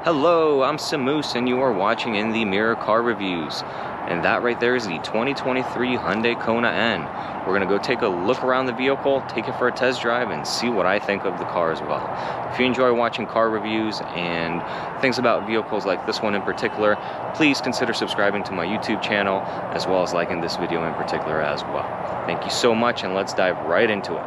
Hello, I'm Samoose and you are watching In the Mirror Car Reviews. And that right there is the 2023 Hyundai Kona N. We're gonna go take a look around the vehicle, take it for a test drive, and see what I think of the car as well. If you enjoy watching car reviews and things about vehicles like this one in particular, please consider subscribing to my YouTube channel, as well as liking this video in particular as well. Thank you so much, and let's dive right into it.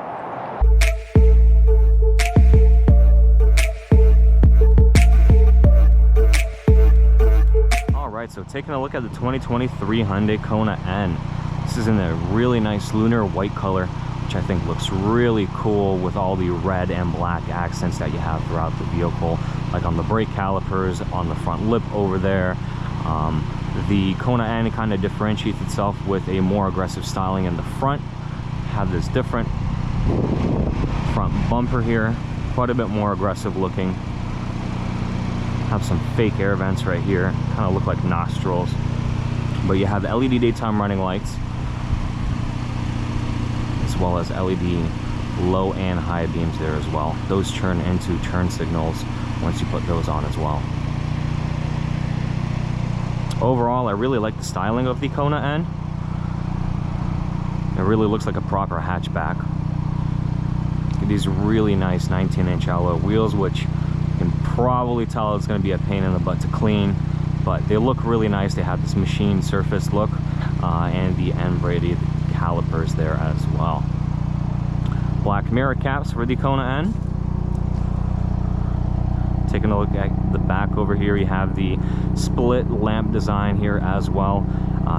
Alright, so taking a look at the 2023 Hyundai Kona N. This is in a really nice lunar white color, which I think looks really cool with all the red and black accents that you have throughout the vehicle, like on the brake calipers, on the front lip over there. The Kona N kind of differentiates itself with a more aggressive styling in the front. Have this different front bumper here, quite a bit more aggressive looking. Have some fake air vents right here, kind of look like nostrils. But you have LED daytime running lights, as well as LED low and high beams there as well. Those turn into turn signals once you put those on as well. Overall, I really like the styling of the Kona N. It really looks like a proper hatchback. These really nice 19-inch alloy wheels, which you can probably tell it's going to be a pain in the butt to clean, but they look really nice. They have this machine surface look, and the N-braided calipers there as well. Black mirror caps for the Kona N. Taking a look at the back over here, you have the split lamp design here as well.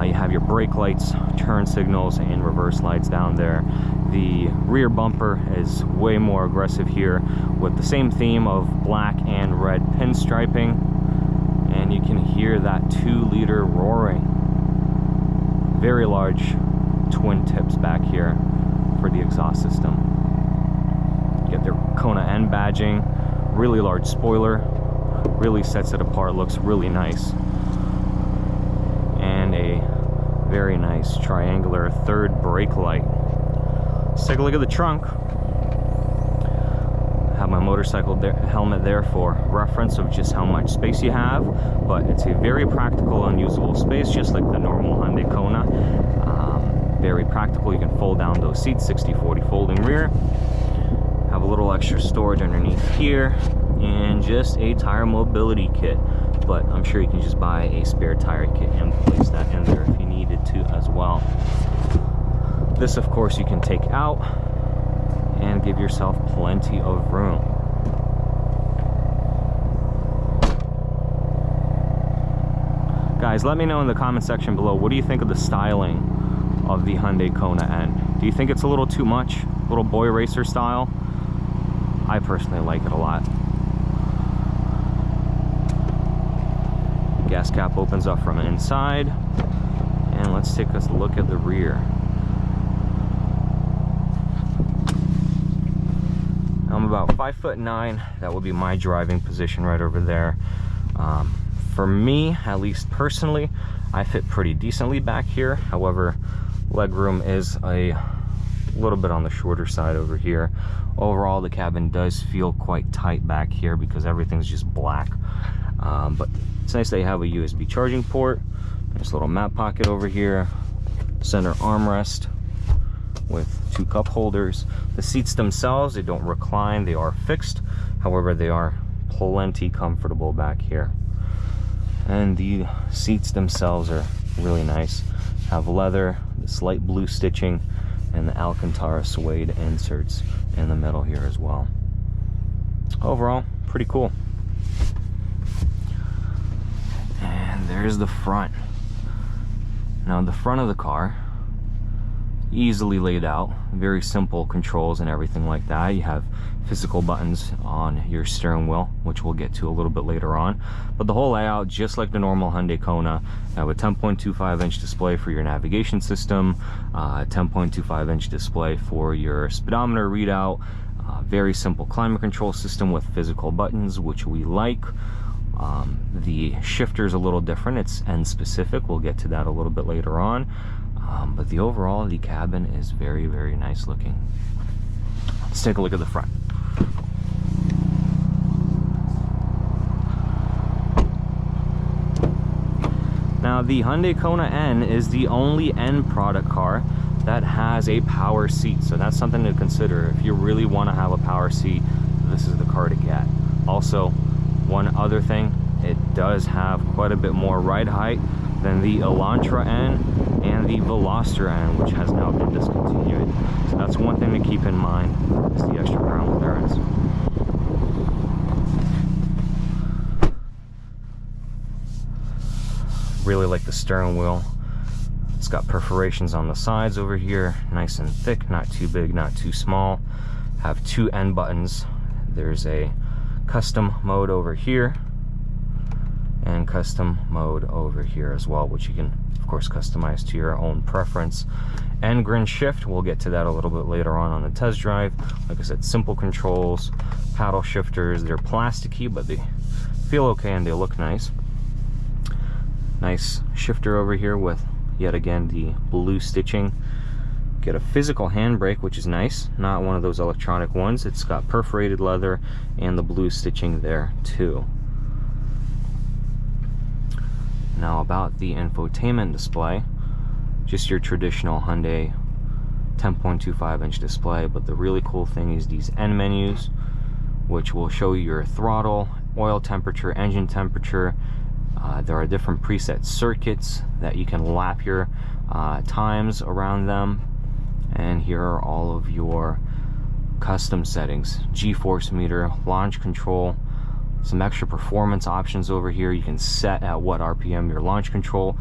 You have your brake lights, turn signals, and reverse lights down there. The rear bumper is way more aggressive here with the same theme of black and red pinstriping, and you can hear that 2-liter roaring. Very large twin tips back here for the exhaust system. You get their Kona N badging, really large spoiler, really sets it apart, looks really nice. And a very nice triangular third brake light. Let's take a look at the trunk. I have my motorcycle helmet there for reference of just how much space you have, but it's a very practical and usable space, just like the normal Hyundai Kona. Very practical. You can fold down those seats, 60/40 folding rear. Have a little extra storage underneath here, and just a tire mobility kit. But I'm sure you can just buy a spare tire kit and place that in there if you needed to as well. This, of course, you can take out and give yourself plenty of room. Guys, let me know in the comment section below, what do you think of the styling of the Hyundai Kona N? Do you think it's a little too much? A little boy racer style? I personally like it a lot. Gas cap opens up from inside, and let's take a look at the rear. I'm about 5'9". That would be my driving position right over there. For me, at least personally, I fit pretty decently back here. However, legroom is a little bit on the shorter side over here. Overall, the cabin does feel quite tight back here because everything's just black. But it's nice they have a USB charging port. Nice little map pocket over here. Center armrest with 2 cup holders. The seats themselves, they don't recline, they are fixed. However, they are plenty comfortable back here. And the seats themselves are really nice. Have leather, this light blue stitching, and the Alcantara suede inserts in the middle here as well. Overall, pretty cool. And there's the front. Now, the front of the car, easily laid out, very simple controls and everything like that. You have physical buttons on your steering wheel, which we'll get to a little bit later on. But the whole layout, just like the normal Hyundai Kona, you have a 10.25-inch display for your navigation system, 10.25-inch display for your speedometer readout, very simple climate control system with physical buttons, which we like. The shifter's a little different, it's N specific, we'll get to that a little bit later on. But the overall, the cabin is very, very nice looking. Let's take a look at the front. Now, the Hyundai Kona N is the only N product car that has a power seat, so that's something to consider. If you really want to have a power seat, this is the car to get. Also, one other thing, it does have quite a bit more ride height than the Elantra N and the Veloster N, which has now been discontinued. So that's one thing to keep in mind, is the extra ground clearance. Really like the steering wheel. It's got perforations on the sides over here, nice and thick, not too big, not too small. Have 2 N buttons. There's a custom mode over here and custom mode over here as well, which you can of course customize to your own preference. And grin shift, we'll get to that a little bit later on the test drive. Like I said, simple controls, paddle shifters. They're plasticky, but they feel okay and they look nice. Nice shifter over here with, yet again, the blue stitching. Get a physical handbrake, which is nice, not one of those electronic ones. It's got perforated leather and the blue stitching there too. Now about the infotainment display, just your traditional Hyundai 10.25-inch display, but the really cool thing is these N menus, which will show you your throttle, oil temperature, engine temperature. There are different preset circuits that you can lap your times around them. And here are all of your custom settings: G-force meter, launch control, some extra performance options over here. You can set at what RPM your launch control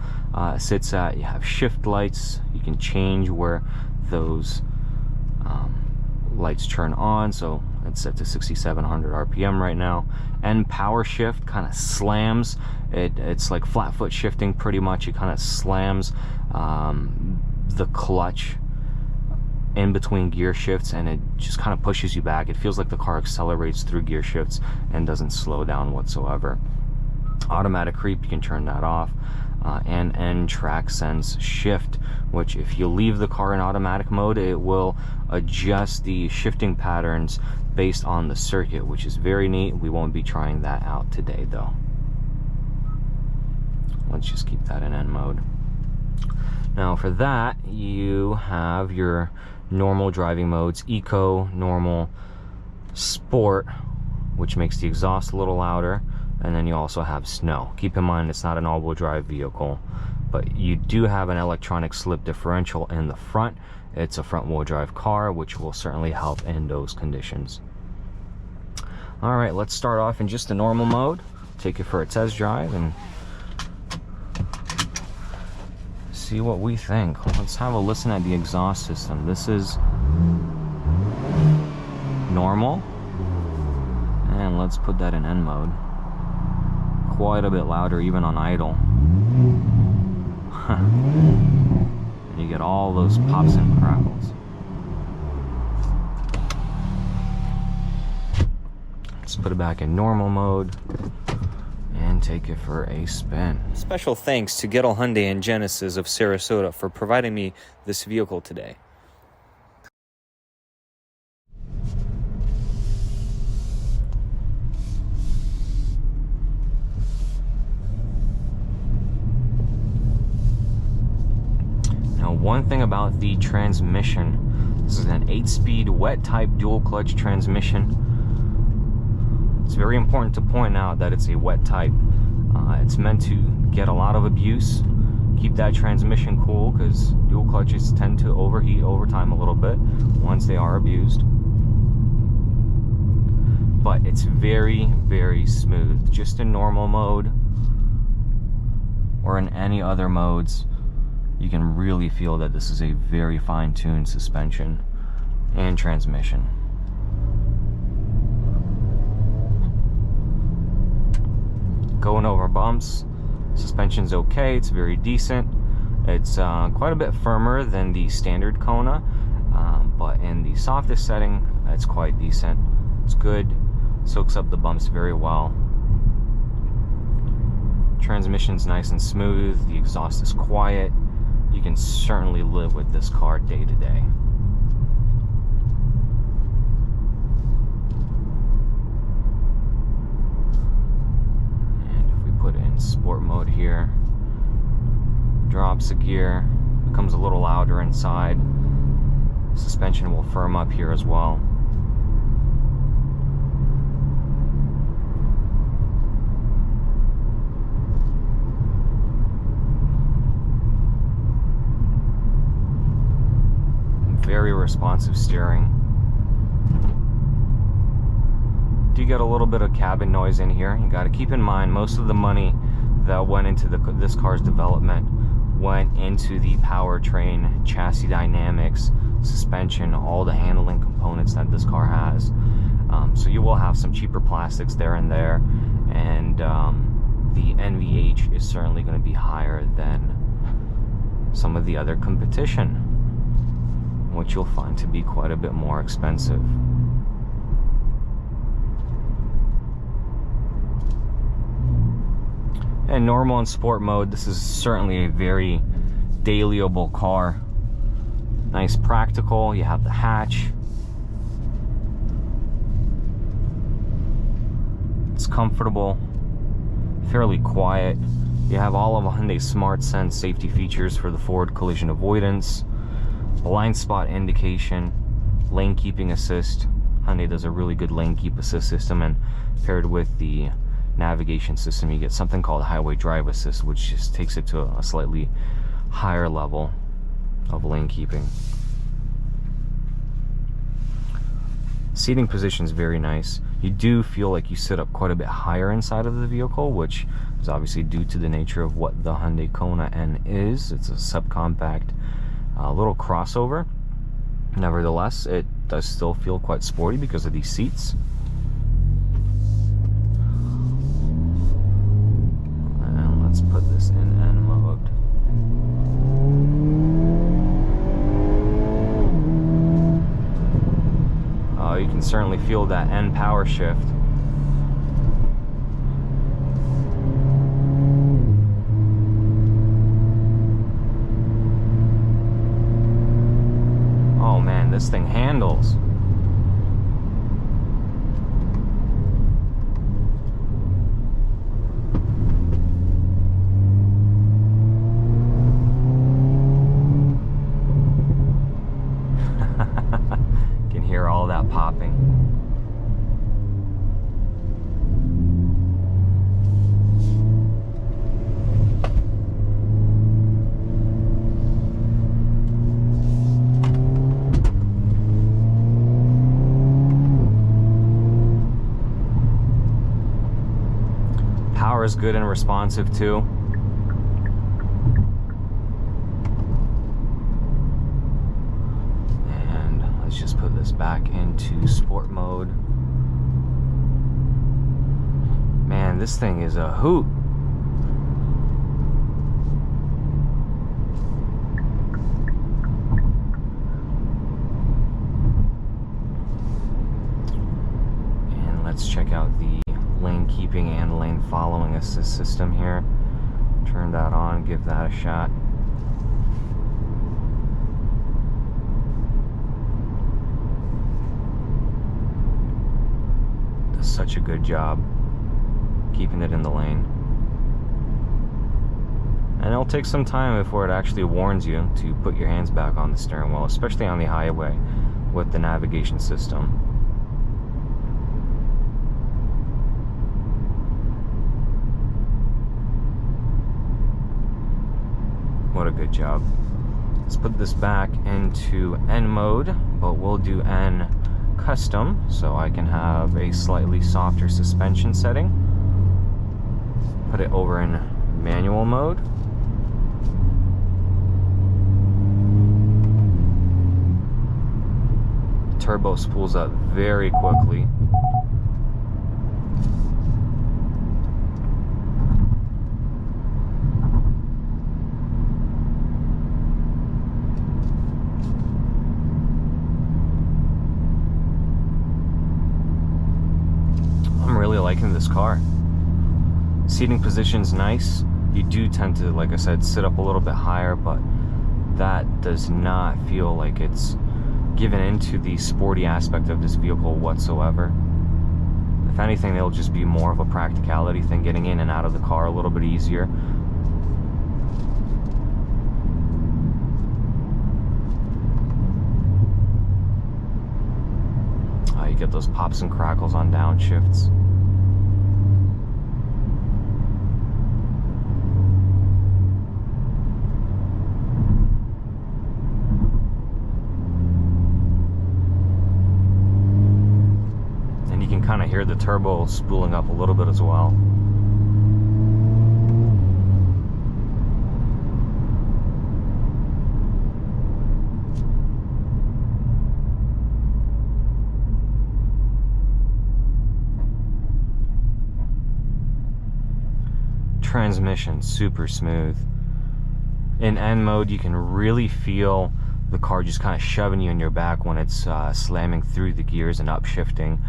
sits at. You have shift lights. You can change where those lights turn on, so it's set to 6,700 RPM right now. And power shift kind of slams it's like flat foot shifting pretty much. It kind of slams the clutch in between gear shifts, and it just kind of pushes you back. It feels like the car accelerates through gear shifts and doesn't slow down whatsoever. Automatic creep, you can turn that off. And N track sense shift, which if you leave the car in automatic mode, it will adjust the shifting patterns based on the circuit, which is very neat. We won't be trying that out today though. Let's just keep that in N mode. Now for that, you have your normal driving modes: Eco, Normal, Sport, which makes the exhaust a little louder. And then you also have Snow. Keep in mind, it's not an all-wheel drive vehicle, but you do have an electronic slip differential in the front. It's a front-wheel drive car, which will certainly help in those conditions. All right, let's start off in just the normal mode. Take it for a test drive and see what we think. Let's have a listen at the exhaust system. This is normal, and let's put that in N mode. Quite a bit louder even on idle. And you get all those pops and crackles. Let's put it back in normal mode and take it for a spin. Special thanks to Gettle Hyundai and Genesis of Sarasota for providing me this vehicle today. One thing about the transmission, this is an 8-speed wet type dual clutch transmission. It's very important to point out that it's a wet type. It's meant to get a lot of abuse, keep that transmission cool, because dual clutches tend to overheat over time a little bit once they are abused. But it's very, very smooth. Just in normal mode or in any other modes, you can really feel that this is a very fine-tuned suspension and transmission. Going over bumps, suspension's okay, it's very decent. It's quite a bit firmer than the standard Kona, but in the softest setting, it's quite decent. It's good, soaks up the bumps very well. Transmission's nice and smooth, the exhaust is quiet. You can certainly live with this car day to day. And if we put in sport mode here, drops a gear, becomes a little louder inside. Suspension will firm up here as well. Very responsive steering. Do get a little bit of cabin noise in here. You got to keep in mind most of the money that went into this car's development went into the powertrain, chassis dynamics, suspension, all the handling components that this car has. So you will have some cheaper plastics there, and the NVH is certainly going to be higher than some of the other competition, which you'll find to be quite a bit more expensive. And normal and sport mode, this is certainly a very dailyable car. Nice practical, you have the hatch. It's comfortable, fairly quiet. You have all of Hyundai Smart Sense safety features for the forward collision avoidance, blind spot indication, lane keeping assist. Hyundai does a really good lane keep assist system, and paired with the navigation system you get something called highway drive assist, which just takes it to a slightly higher level of lane keeping. Seating position is very nice. You do feel like you sit up quite a bit higher inside of the vehicle, which is obviously due to the nature of what the Hyundai Kona N is. It's a subcompact little crossover. Nevertheless, it does still feel quite sporty because of these seats. And let's put this in N mode. Oh, you can certainly feel that N power shift. Oh man, this thing handles. Can hear all that popping. Power is good and responsive too. And let's just put this back into sport mode. Man, this thing is a hoot. And let's check out the lane keeping and lane following assist system here. Turn that on, give that a shot. Does such a good job keeping it in the lane. And it'll take some time before it actually warns you to put your hands back on the steering wheel, especially on the highway with the navigation system. What a good job. Let's put this back into N mode, but we'll do N custom so I can have a slightly softer suspension setting. Put it over in manual mode. Turbo spools up very quickly. Liking this car. Seating position's nice. You do tend to, like I said, sit up a little bit higher, but that does not feel like it's given into the sporty aspect of this vehicle whatsoever. If anything, it'll just be more of a practicality thing, getting in and out of the car a little bit easier. get those pops and crackles on downshifts. And you can kind of hear the turbo spooling up a little bit as well. Transmission super smooth. In N mode, you can really feel the car just kind of shoving you in your back when it's slamming through the gears and upshifting,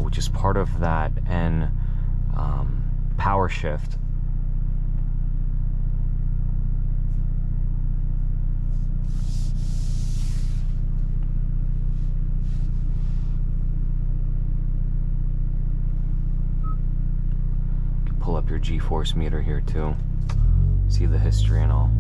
which is part of that N power shift. Pull up your G-force meter here too, see the history and all.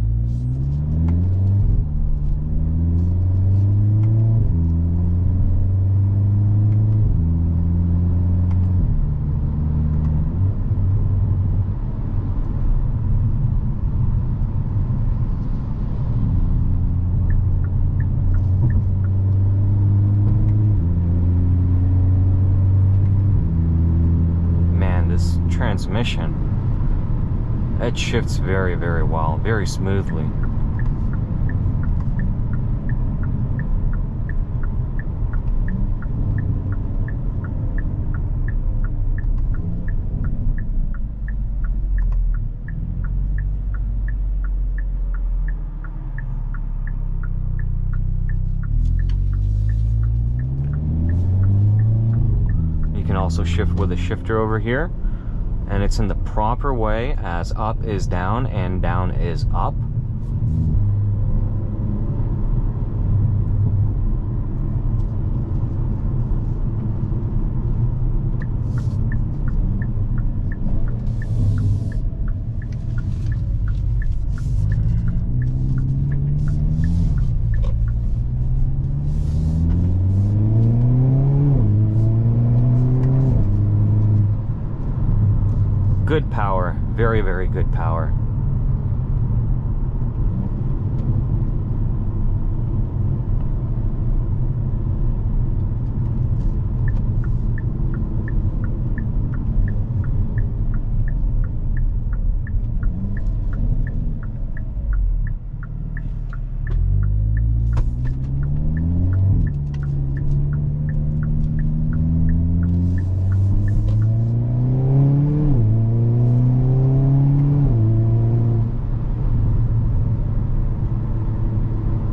Transmission, it shifts very, very well, very smoothly. You can also shift with a shifter over here, and it's in the proper way, as up is down and down is up. Good power, very, very good power.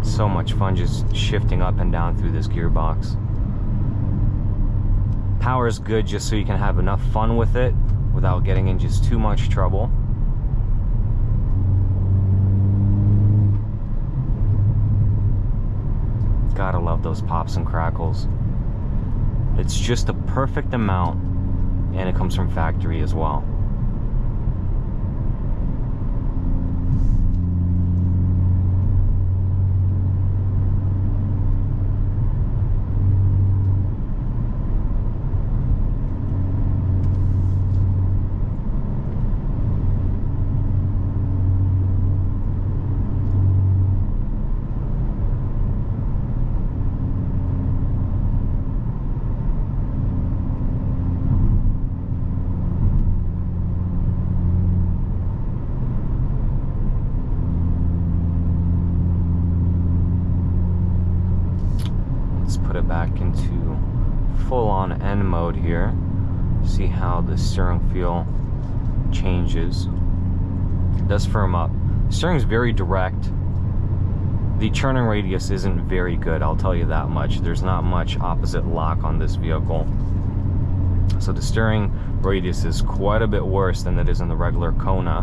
So much fun just shifting up and down through this gearbox. Power is good just so you can have enough fun with it without getting in just too much trouble. Gotta love those pops and crackles. It's just the perfect amount, and it comes from factory as well. Put it back into full-on N mode here. See how the steering feel changes. It does firm up. Steering's very direct. The turning radius isn't very good, I'll tell you that much. There's not much opposite lock on this vehicle, so the steering radius is quite a bit worse than it is in the regular Kona,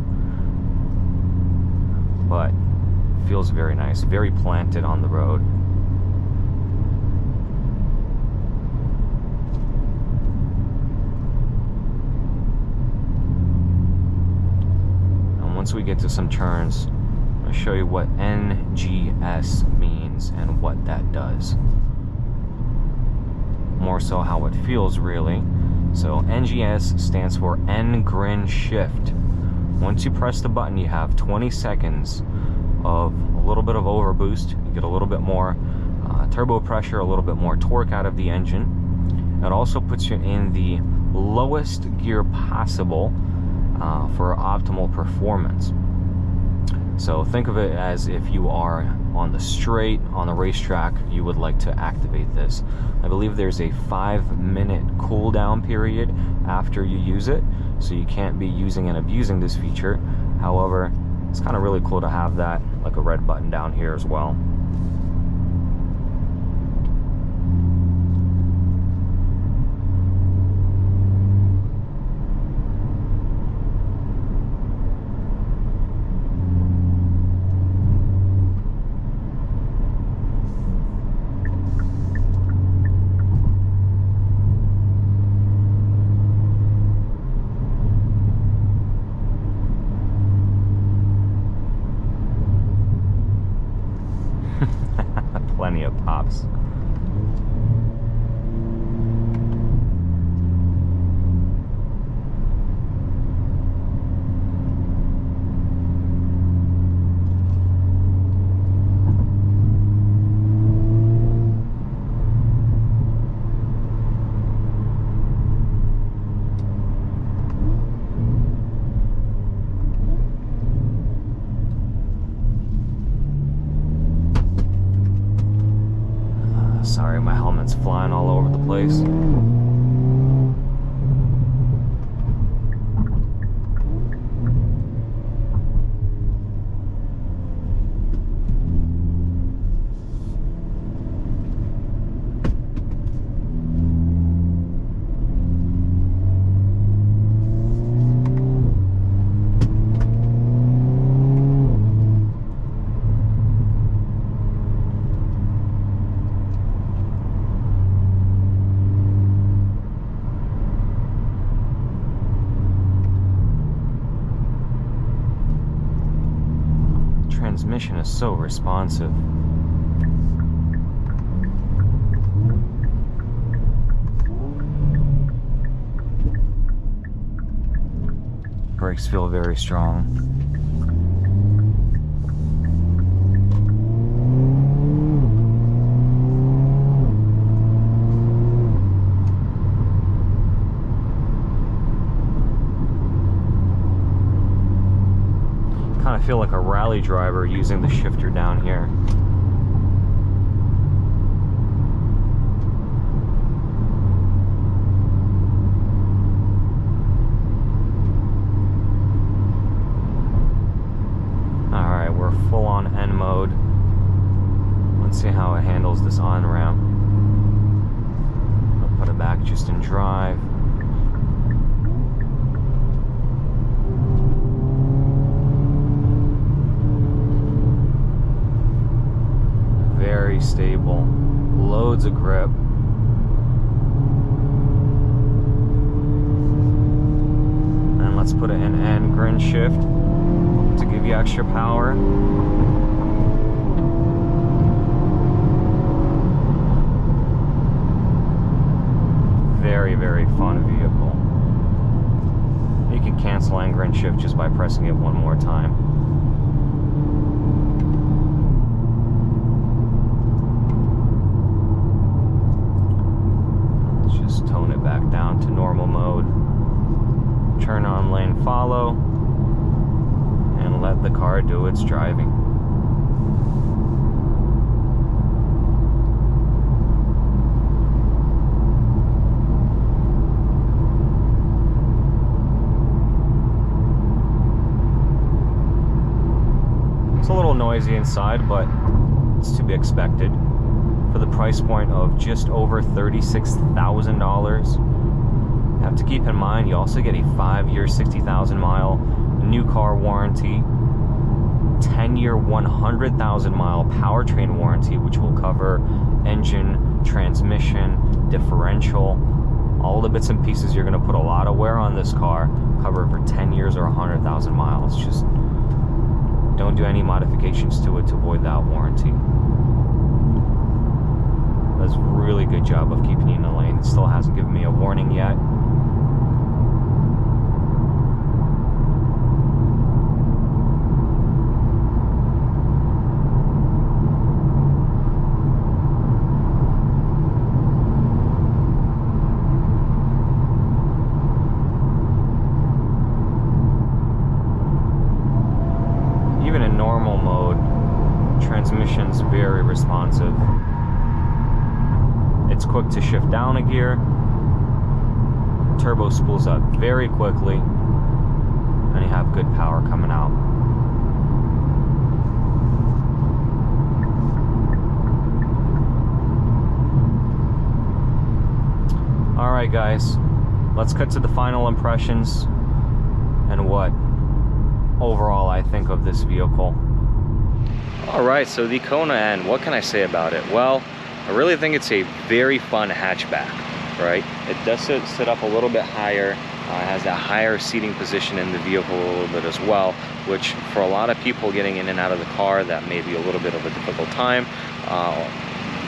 but it feels very nice, very planted on the road. Once we get to some turns, I'll show you what NGS means and what that does. more so how it feels really. So NGS stands for N grin shift. Once you press the button, you have 20 seconds of a little bit of overboost. You get a little bit more turbo pressure, a little bit more torque out of the engine. It also puts you in the lowest gear possible for optimal performance. So think of it as if you are on the straight, on the racetrack, you would like to activate this. I believe there's a 5-minute cooldown period after you use it, so you can't be using and abusing this feature. However, it's kind of really cool to have that, like a red button down here as well. Plenty of pops. Sorry, my helmet's flying all over the place. Transmission is so responsive. Brakes feel very strong. Kind of feel like a rally driver using the shifter down here. Alright, we're full on N mode. Let's see how it handles this on-ramp. I'll put it back just in drive. Very stable, loads of grip. And let's put it in N grin shift to give you extra power. Very, very fun vehicle. You can cancel N grin shift just by pressing it one more time. Tone it back down to normal mode, turn on lane follow, and let the car do its driving. It's a little noisy inside, but it's to be expected. For the price point of just over $36,000. You have to keep in mind you also get a 5-year 60,000-mile new car warranty, 10-year 100,000-mile powertrain warranty, which will cover engine, transmission, differential, all the bits and pieces you're going to put a lot of wear on this car, cover for 10 years or 100,000 miles. Just don't do any modifications to it to avoid that warranty. does a really good job of keeping you in the lane. It still hasn't given me a warning yet. Even in normal mode, transmission's very responsive. It's quick to shift down a gear. Turbo spools up very quickly, and you have good power coming out. Alright guys, let's cut to the final impressions and what overall I think of this vehicle. Alright, so the Kona N, what can I say about it? Well, I really think it's a very fun hatchback, right? It does sit up a little bit higher, has that higher seating position in the vehicle a little bit as well, which for a lot of people getting in and out of the car, that may be a little bit of a difficult time.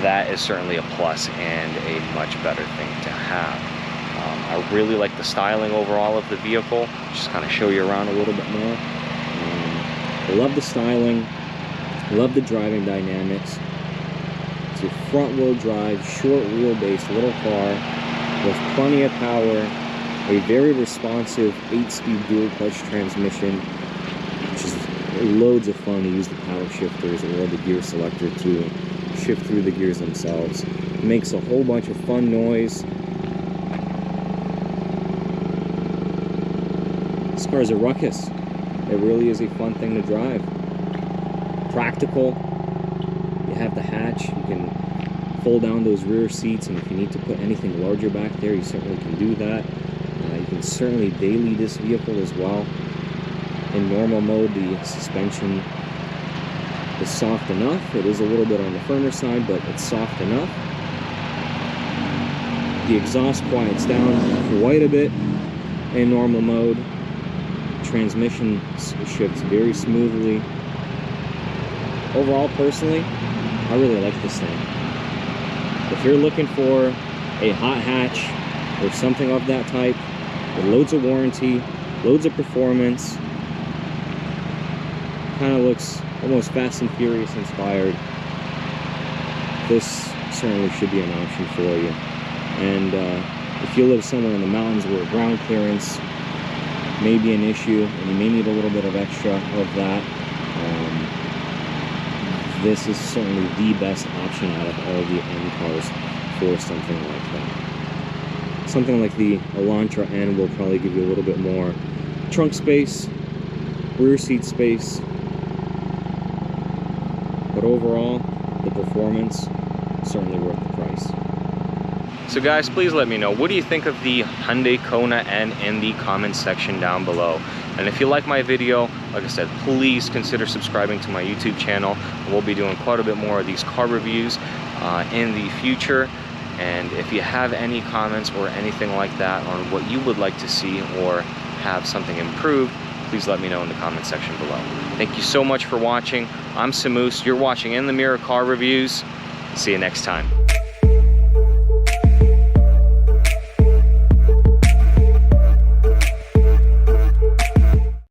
That is certainly a plus and a much better thing to have. I really like the styling overall of the vehicle. Just kind of show you around a little bit more. I love the styling, love the driving dynamics. It's a front-wheel drive, short wheelbase little car with plenty of power, a very responsive 8-speed dual clutch transmission, which is loads of fun to use the power shifters or the gear selector to shift through the gears themselves. It makes a whole bunch of fun noise. This car is a ruckus. It really is a fun thing to drive. Practical. You have the hatch. You can fold down those rear seats, and if you need to put anything larger back there, you certainly can do that. You can certainly daily this vehicle as well. In normal mode, the suspension is soft enough. It is a little bit on the firmer side, but it's soft enough. The exhaust quiets down quite a bit in normal mode. Transmission shifts very smoothly. Overall, personally, I really like this thing. If you're looking for a hot hatch or something of that type, with loads of warranty, loads of performance, kind of looks almost Fast and Furious inspired, this certainly should be an option for you. And if you live somewhere in the mountains where ground clearance may be an issue and you may need a little bit of extra of that, this is certainly the best option out of all the N cars for something like that. Something like the Elantra N will probably give you a little bit more trunk space, rear seat space, but overall, the performance certainly worth the price. So guys, please let me know, what do you think of the Hyundai Kona N in the comments section down below? And if you like my video, like I said, please consider subscribing to my YouTube channel. We'll be doing quite a bit more of these car reviews in the future. And if you have any comments or anything like that on what you would like to see or have something improved, please let me know in the comment section below. Thank you so much for watching. I'm Samus. You're watching In the Mirror Car Reviews. See you next time.